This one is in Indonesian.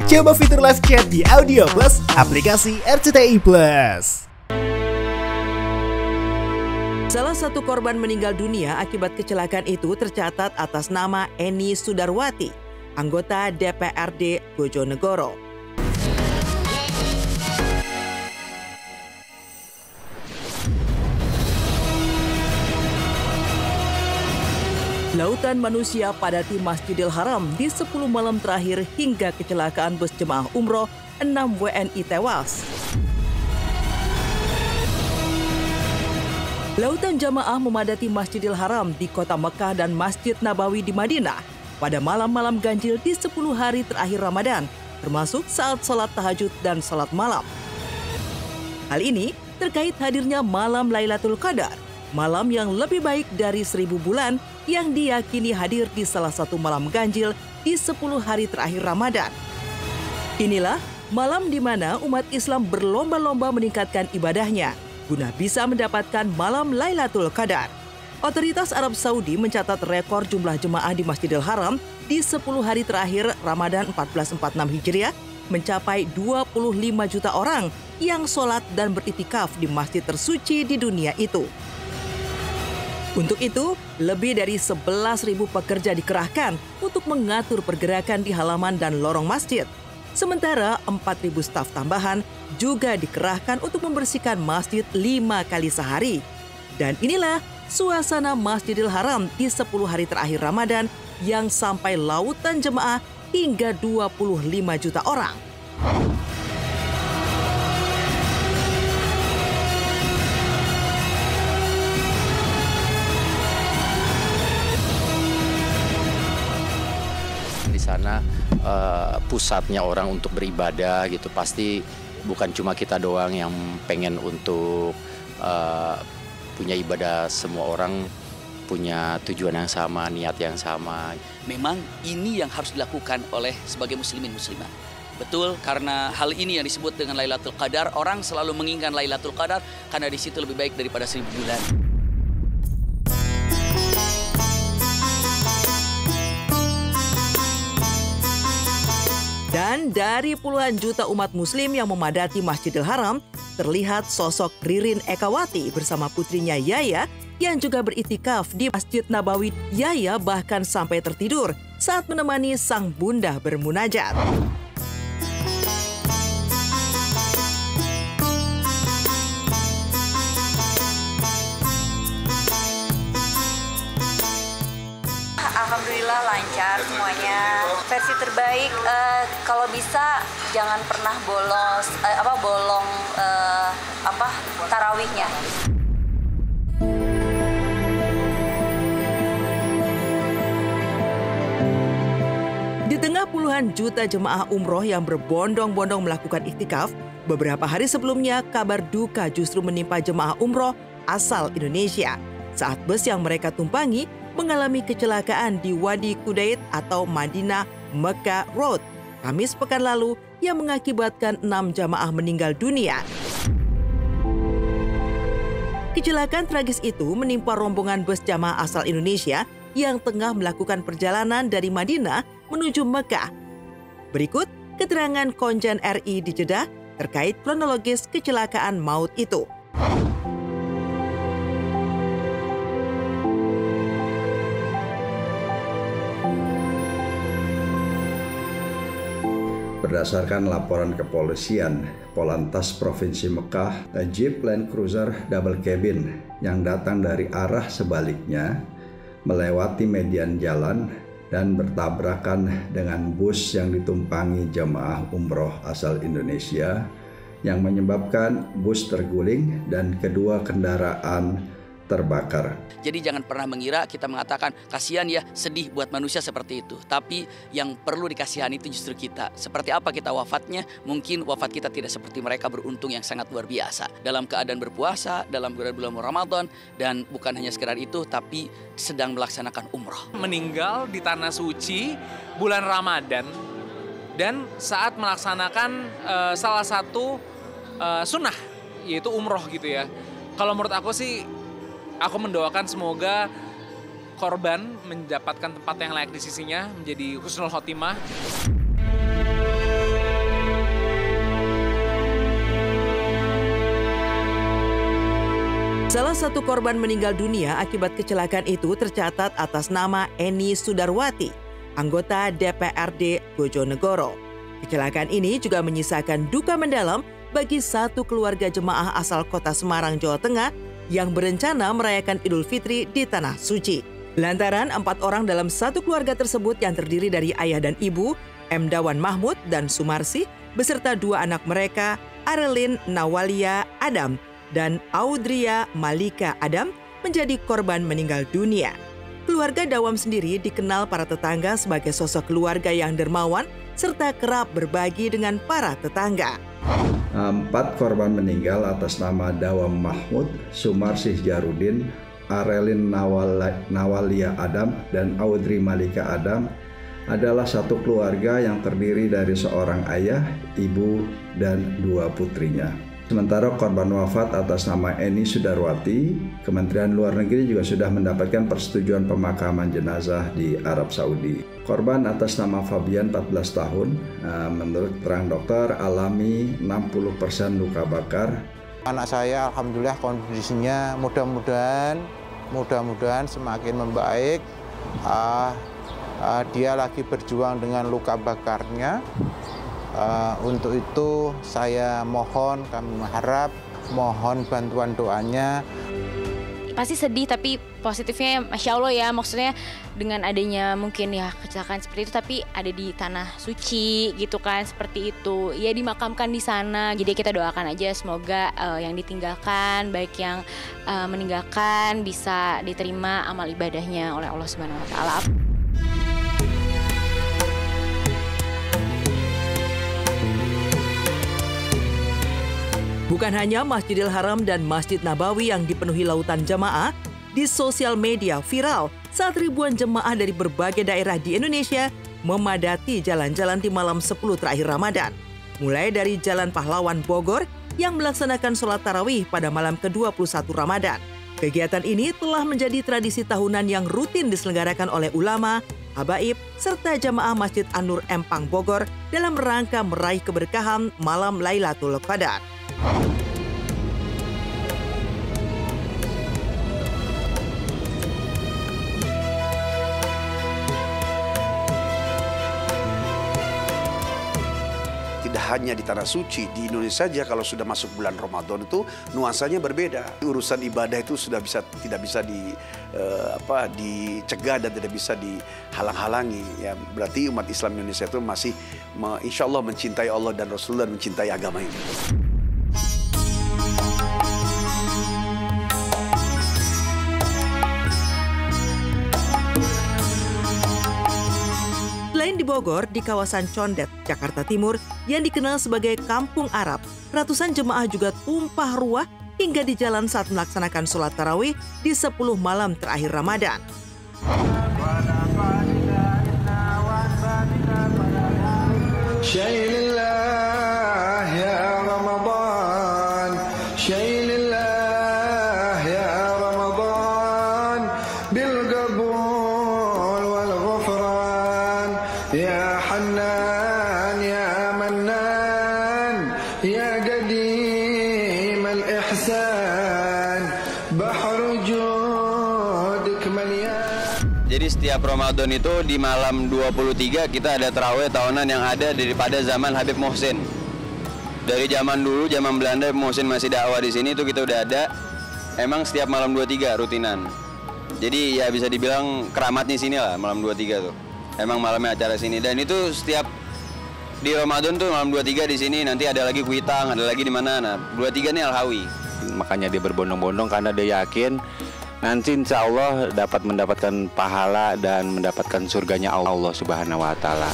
Coba fitur live chat di Audio Plus, aplikasi RCTI Plus. Salah satu korban meninggal dunia akibat kecelakaan itu tercatat atas nama Eni Sudarwati, anggota DPRD Bojonegoro. Lautan manusia padati Masjidil Haram di 10 malam terakhir hingga kecelakaan bus jemaah umroh 6 WNI tewas. Lautan jamaah memadati Masjidil Haram di kota Mekah dan Masjid Nabawi di Madinah pada malam-malam ganjil di 10 hari terakhir Ramadan, termasuk saat salat tahajud dan salat malam. Hal ini terkait hadirnya malam Lailatul Qadar, malam yang lebih baik dari 1000 bulan yang diyakini hadir di salah satu malam ganjil di 10 hari terakhir Ramadan. Inilah malam di mana umat Islam berlomba-lomba meningkatkan ibadahnya guna bisa mendapatkan malam Lailatul Qadar. Otoritas Arab Saudi mencatat rekor jumlah jemaah di Masjidil Haram di 10 hari terakhir Ramadan 1446 Hijriah mencapai 25 juta orang yang sholat dan beritikaf di masjid tersuci di dunia itu. Untuk itu, lebih dari 11.000 pekerja dikerahkan untuk mengatur pergerakan di halaman dan lorong masjid. Sementara 4.000 staf tambahan juga dikerahkan untuk membersihkan masjid 5 kali sehari. Dan inilah suasana Masjidil Haram di 10 hari terakhir Ramadan yang sampai lautan jemaah hingga 25 juta orang. Di sana pusatnya orang untuk beribadah gitu, pasti bukan cuma kita doang yang pengen untuk punya ibadah, semua orang punya tujuan yang sama, niat yang sama. Memang ini yang harus dilakukan oleh sebagai muslimin muslimah. Betul, karena hal ini yang disebut dengan Lailatul Qadar, orang selalu menginginkan Lailatul Qadar karena di situ lebih baik daripada 1000 bulan. Dan dari puluhan juta umat muslim yang memadati Masjidil Haram, terlihat sosok Ririn Ekawati bersama putrinya Yaya yang juga beritikaf di Masjid Nabawi. Yaya bahkan sampai tertidur saat menemani sang bunda bermunajat. Alhamdulillah lancar semuanya. Versi terbaik, kalau bisa jangan pernah bolong tarawihnya. Di tengah puluhan juta jemaah umroh yang berbondong-bondong melakukan iktikaf, beberapa hari sebelumnya kabar duka justru menimpa jemaah umroh asal Indonesia saat bus yang mereka tumpangi mengalami kecelakaan di Wadi Kudait atau Madinah Mekah Road Kamis pekan lalu yang mengakibatkan 6 jamaah meninggal dunia. Kecelakaan tragis itu menimpa rombongan bus jamaah asal Indonesia yang tengah melakukan perjalanan dari Madinah menuju Mekah. Berikut keterangan Konjen RI di Jeddah terkait kronologis kecelakaan maut itu. Berdasarkan laporan kepolisian Polantas Provinsi Mekah, Jeep Land Cruiser double cabin yang datang dari arah sebaliknya melewati median jalan dan bertabrakan dengan bus yang ditumpangi jemaah umroh asal Indonesia yang menyebabkan bus terguling dan kedua kendaraan terbakar. Jadi jangan pernah mengira kita mengatakan kasihan ya, sedih buat manusia seperti itu. Tapi yang perlu dikasihani itu justru kita. Seperti apa kita wafatnya? Mungkin wafat kita tidak seperti mereka beruntung yang sangat luar biasa. Dalam keadaan berpuasa, dalam bulan Ramadan, dan bukan hanya sekedar itu, tapi sedang melaksanakan umroh. Meninggal di tanah suci bulan Ramadan dan saat melaksanakan salah satu sunnah, yaitu umroh gitu ya. Kalau menurut aku sih, aku mendoakan semoga korban mendapatkan tempat yang layak di sisinya, menjadi husnul khotimah. Salah satu korban meninggal dunia akibat kecelakaan itu tercatat atas nama Eni Sudarwati, anggota DPRD Bojonegoro. Kecelakaan ini juga menyisakan duka mendalam bagi satu keluarga jemaah asal kota Semarang, Jawa Tengah yang berencana merayakan Idul Fitri di Tanah Suci. Lantaran 4 orang dalam satu keluarga tersebut yang terdiri dari ayah dan ibu, M. Dawan Mahmud dan Sumarsi, beserta 2 anak mereka, Arelin Nawalia Adam dan Audria Malika Adam, menjadi korban meninggal dunia. Keluarga Dawam sendiri dikenal para tetangga sebagai sosok keluarga yang dermawan serta kerap berbagi dengan para tetangga. 4 korban meninggal atas nama Dawam Mahmud, Sumarsih Jarudin, Arelin Nawalia Adam, dan Audri Malika Adam adalah satu keluarga yang terdiri dari seorang ayah, ibu, dan 2 putrinya. Sementara korban wafat atas nama Eni Sudarwati, Kementerian Luar Negeri juga sudah mendapatkan persetujuan pemakaman jenazah di Arab Saudi. Korban atas nama Fabian 14 tahun, menurut keterangan dokter alami 60% luka bakar. Anak saya alhamdulillah kondisinya mudah-mudahan semakin membaik. Dia lagi berjuang dengan luka bakarnya. Untuk itu saya mohon, kami mengharap, mohon bantuan doanya. Pasti sedih tapi positifnya Masya Allah ya, maksudnya dengan adanya mungkin ya kecelakaan seperti itu tapi ada di Tanah Suci gitu kan, seperti itu. Ya dimakamkan di sana, jadi kita doakan aja semoga yang ditinggalkan, baik yang meninggalkan bisa diterima amal ibadahnya oleh Allah Subhanahu wa Ta'ala. Bukan hanya Masjidil Haram dan Masjid Nabawi yang dipenuhi lautan jemaah, di sosial media viral saat ribuan jemaah dari berbagai daerah di Indonesia memadati jalan-jalan di malam 10 terakhir Ramadan. Mulai dari Jalan Pahlawan Bogor yang melaksanakan sholat tarawih pada malam ke-21 Ramadan. Kegiatan ini telah menjadi tradisi tahunan yang rutin diselenggarakan oleh ulama, habaib, serta jamaah Masjid An-Nur Empang Bogor dalam rangka meraih keberkahan malam Lailatul Qadar. Tidak hanya di Tanah Suci, di Indonesia saja kalau sudah masuk bulan Ramadan itu nuansanya berbeda. Urusan ibadah itu sudah tidak bisa dicegah dan tidak bisa dihalang-halangi. Ya, berarti umat Islam Indonesia itu masih insya Allah mencintai Allah dan Rasulullah dan mencintai agama ini. Selain di Bogor, di kawasan Condet, Jakarta Timur, yang dikenal sebagai Kampung Arab, ratusan jemaah juga tumpah ruah hingga di jalan saat melaksanakan sholat tarawih di 10 malam terakhir Ramadan. Jadi setiap Ramadan itu di malam 23 kita ada tarawih tahunan yang ada daripada zaman Habib Muhsin. Dari zaman dulu, zaman Belanda, Muhsin masih dakwah di sini itu kita udah ada. Emang setiap malam 23 rutinan. Jadi ya bisa dibilang keramatnya sini lah malam 23 tuh. Emang malamnya acara sini dan itu setiap di Ramadan tuh malam 23 di sini, nanti ada lagi Kuitang, ada lagi di mana. Nah, 23 ini Al-Hawi. Makanya dia berbondong-bondong karena dia yakin nanti insya Allah dapat mendapatkan pahala dan mendapatkan surganya Allah Subhanahu wa Ta'ala.